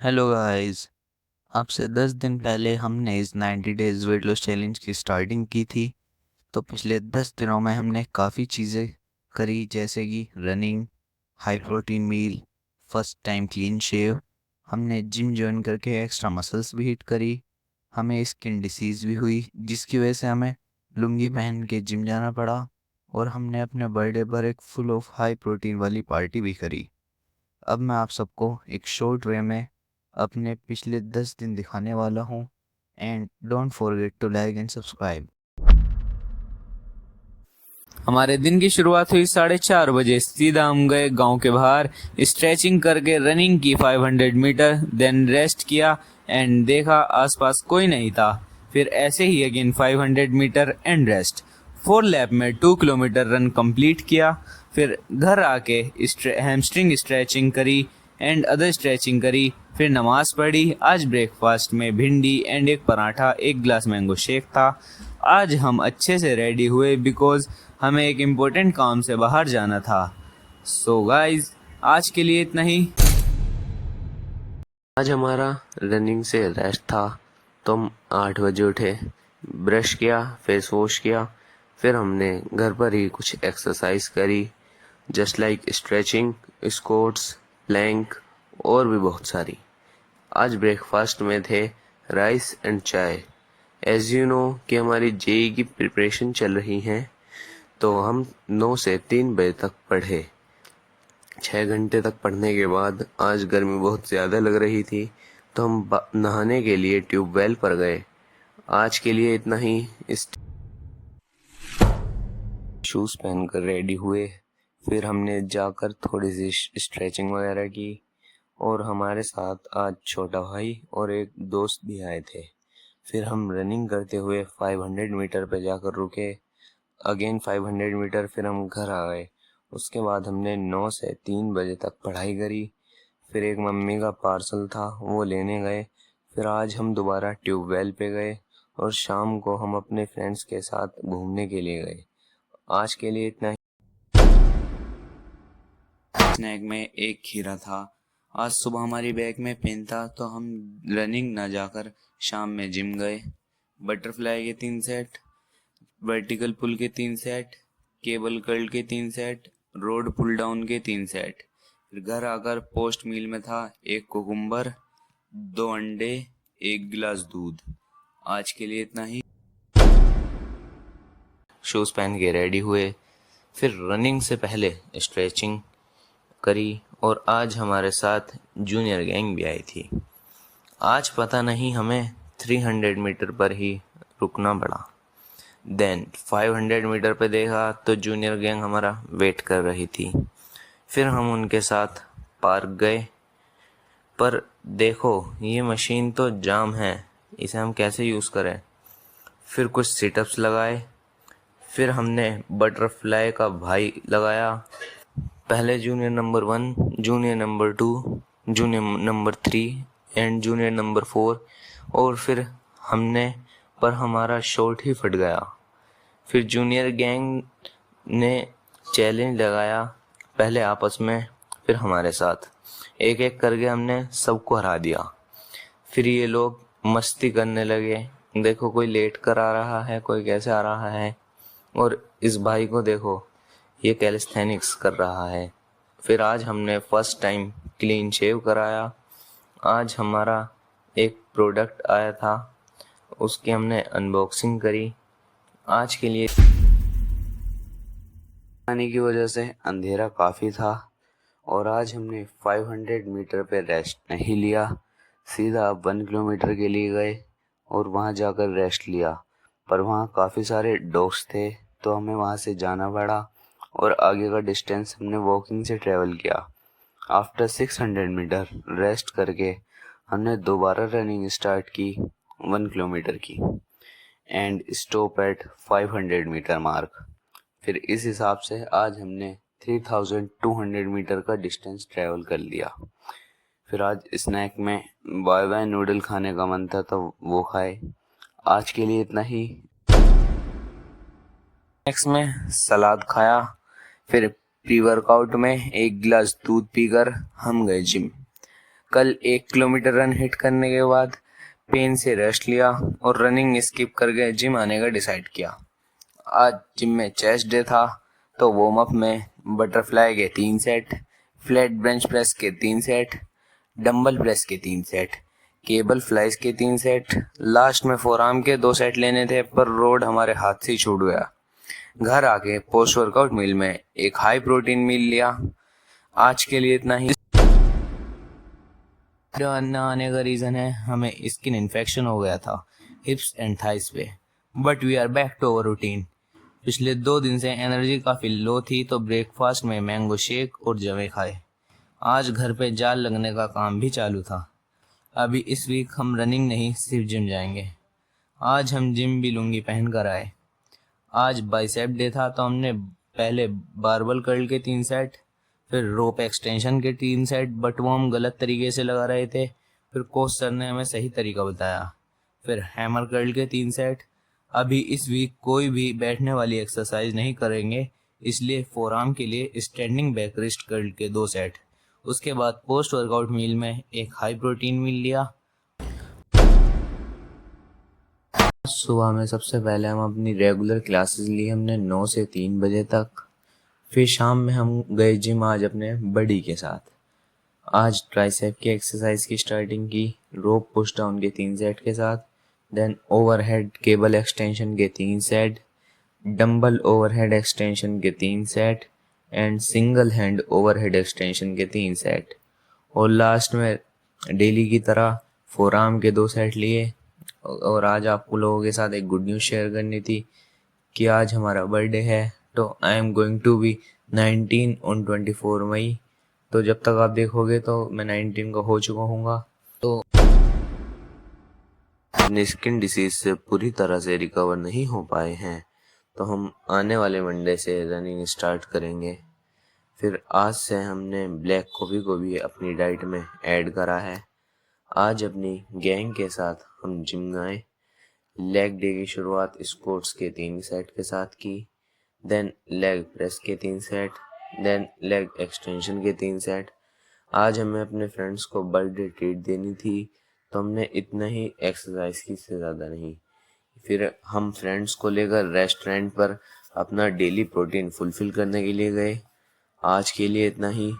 Hello guys. आपसे 10 दिन पहले हमने इस 90 डेज वेट लॉस चैलेंज की स्टार्टिंग की थी। तो पिछले 10 दिनों में हमने काफ़ी चीज़ें करी, जैसे कि running, high protein meal, first time clean shave. हमने जिम ज्वाइन करके एक्स्ट्रा मसल्स भी हिट करी। हमें स्किन डिसीज़ भी हुई, जिसकी वजह से हमें लुंगी पहन के जिम जाना पड़ा। और हमने अपने बर्थडे पर एक फुल ऑफ हाई प्रोटीन वाली पार्टी भी करी। अब मैं आप सबको एक शॉर्ट वे में अपने पिछले 10 दिन दिखाने वाला हूँ। And don't forget to like and subscribe. हमारे दिन की शुरुआत हुई 4:30 बजे। सीधा हम गए गांव के बाहर, स्ट्रेचिंग करके रनिंग की 500 मीटर, देन रेस्ट किया एंड देखा आसपास कोई नहीं था। फिर ऐसे ही again 500 metre and rest. 4 lap में 2 किलोमीटर रन कंप्लीट किया। फिर घर आके हैमस्ट्रिंग स्ट्रेचिंग करी एंड अदर स्ट्रेचिंग करी। फिर नमाज पढ़ी। आज ब्रेकफास्ट में भिंडी एंड एक पराठा, एक गिलास मैंगो शेक था। आज हम अच्छे से रेडी हुए बिकॉज हमें एक इम्पोर्टेंट काम से बाहर जाना था। सो गाइज, आज के लिए इतना ही। आज हमारा रनिंग से रेस्ट था, तो हम 8 बजे उठे, ब्रश किया, फेस वॉश किया। फिर हमने घर पर ही कुछ एक्सरसाइज करी, just like stretching, squats, plank और भी बहुत सारी। आज ब्रेकफास्ट में थे rice and chai. As you know कि हमारी जेई की प्रिपरेशन चल रही है, तो हम 9 से 3 बजे तक पढ़े। 6 घंटे तक पढ़ने के बाद आज गर्मी बहुत ज़्यादा लग रही थी, तो हम नहाने के लिए ट्यूबवेल पर गए। आज के लिए इतना ही। इस शूज़ पहनकर रेडी हुए। फिर हमने जाकर थोड़ी सी स्ट्रेचिंग वगैरह की, और हमारे साथ आज छोटा भाई और एक दोस्त भी आए थे। फिर हम रनिंग करते हुए 500 मीटर पर जाकर रुके। अगेन 500 मीटर, फिर हम घर आ गए। उसके बाद हमने 9 से 3 बजे तक पढ़ाई करी। फिर एक मम्मी का पार्सल था, वो लेने गए। फिर आज हम दोबारा ट्यूबवेल पे गए, और शाम को हम अपने फ्रेंड्स के साथ घूमने के लिए गए। आज के लिए इतना ही। स्नैक में एक खीरा था। आज सुबह हमारी बैग में पेन था, तो हम रनिंग ना जाकर शाम में जिम गए। बटरफ्लाई के 3 सेट, वर्टिकल पुल के 3 सेट, केबल कर्ल के 3 सेट, रोड पुल डाउन के 3 सेट। फिर घर आकर पोस्ट मील में था एक कुकुम्बर, 2 अंडे, एक गिलास दूध। आज के लिए इतना ही। शूज़ पहन के रेडी हुए। फिर रनिंग से पहले स्ट्रेचिंग करी, और आज हमारे साथ जूनियर गैंग भी आई थी। आज पता नहीं हमें 300 मीटर पर ही रुकना पड़ा। देन 500 मीटर पे देखा तो जूनियर गैंग हमारा वेट कर रही थी। फिर हम उनके साथ पार्क गए। पर देखो, ये मशीन तो जाम है, इसे हम कैसे यूज़ करें। फिर कुछ सिटअप्स लगाए। फिर हमने बटरफ्लाई का भाई लगाया। पहले junior number 1, junior number 2, junior number 3 and junior number 4। और फिर हमने, पर हमारा शॉट ही फट गया। फिर जूनियर गैंग ने चैलेंज लगाया, पहले आपस में, फिर हमारे साथ। एक एक करके हमने सबको हरा दिया। फिर ये लोग मस्ती करने लगे। देखो, कोई लेट कर आ रहा है, कोई कैसे आ रहा है। और इस भाई को देखो, ये कैलिस्थेनिक्स कर रहा है। फिर आज हमने फर्स्ट टाइम क्लीन शेव कराया। आज हमारा एक प्रोडक्ट आया था, उसकी हमने अनबॉक्सिंग करी। आज के लिए आने की वजह से अंधेरा काफ़ी था, और आज हमने 500 मीटर पे रेस्ट नहीं लिया। सीधा 1 किलोमीटर के लिए गए, और वहाँ जाकर रेस्ट लिया। पर वहाँ काफ़ी सारे डॉग्स थे, तो हमें वहाँ से जाना पड़ा, और आगे का डिस्टेंस हमने वॉकिंग से ट्रेवल किया। आफ्टर 600 मीटर रेस्ट करके हमने दोबारा रनिंग स्टार्ट की 1 किलोमीटर की, and stop at 500 metre mark. फिर इस हिसाब से आज हमने 3200 मीटर का डिस्टेंस ट्रैवल कर लिया। फिर आज स्नैक में बाय बाय नूडल खाने का मन था, तो वो खाए। आज के लिए इतना ही। स्नैक्स में सलाद खाया। फिर प्री वर्कआउट में एक गिलास दूध पीकर हम गए जिम। कल 1 किलोमीटर रन हिट करने के बाद पेन से रेस्ट लिया और रनिंग स्किप करके जिम आने का डिसाइड किया। आज जिम में चेस्ट डे था तो वार्म अप में बटरफ्लाई के 3 सेट, फ्लैट बेंच प्रेस के 3 सेट, डंबल प्रेस के 3 सेट, केबल फ्लाइज के 3 सेट, लास्ट में फोरआर्म के 2 सेट लेने थे पर रोड हमारे हाथ से ही छूट गया। घर आके पोस्ट वर्कआउट मील में एक हाई प्रोटीन मील लिया। आज के लिए इतना ही। न आने का रीज़न है हमें स्किन इन्फेक्शन हो गया था हिप्स एंड थाइस पे, but we are back to our routine. पिछले 2 दिन से एनर्जी काफ़ी लो थी तो ब्रेकफास्ट में मैंगो शेक और जवे खाए। आज घर पे जाल लगने का काम भी चालू था। अभी इस वीक हम रनिंग नहीं सिर्फ जिम जाएंगे। आज हम जिम भी लुंगी पहन कर आए। आज बाइसेप डे था तो हमने पहले बारबल कर्ल के 3 सेट, फिर रोप एक्सटेंशन के 3 सेट, बट वो हम गलत तरीके से लगा रहे थे। फिर कोच सर ने हमें सही तरीका बताया। फिर हैमर कर्ल के 3 सेट। अभी इस वीक कोई भी बैठने वाली एक्सरसाइज नहीं करेंगे, इसलिए फोरआर्म के लिए स्टैंडिंग बैक रिस्ट कर्ल के 2 सेट। उसके बाद पोस्ट वर्कआउट मील में एक हाई प्रोटीन मील लिया। सुबह में सबसे पहले हम अपनी रेगुलर क्लासेस ली हमने 9 से 3 बजे तक। फिर शाम में हम गए जिम आज अपने बडी के साथ। आज ट्राइसेप की एक्सरसाइज की स्टार्टिंग की रोप पुश डाउन के 3 सेट के साथ, देन ओवरहेड केबल एक्सटेंशन के 3 सेट, डंबल ओवरहेड एक्सटेंशन के 3 set and single hand overhead extension के 3 सेट। और लास्ट में डेली की तरह फोरआर्म के 2 सेट लिए। और आज आपको लोगों के साथ एक गुड न्यूज़ शेयर करनी थी कि आज हमारा बर्थडे है। तो I am going to be 19 on 24 May. तो जब तक आप देखोगे तो मैं 19 का हो चुका हूँगा। तो अपनी स्किन डिसीज से पूरी तरह से रिकवर नहीं हो पाए हैं तो हम आने वाले मंडे से रनिंग स्टार्ट करेंगे। फिर आज से हमने ब्लैक कॉफ़ी को भी अपनी डाइट में ऐड करा है। आज अपनी गैंग के साथ हम जिम गए। लेग डे की शुरुआत स्क्वाट्स के 3 सेट के साथ की, देन लेग प्रेस के 3 सेट, देन लेग एक्सटेंशन के 3 सेट। आज हमें अपने फ्रेंड्स को बर्थडे ट्रीट देनी थी तो हमने इतना ही एक्सरसाइज की, से ज़्यादा नहीं। फिर हम फ्रेंड्स को लेकर रेस्टोरेंट पर अपना डेली प्रोटीन फुलफिल करने के लिए गए। आज के लिए इतना ही।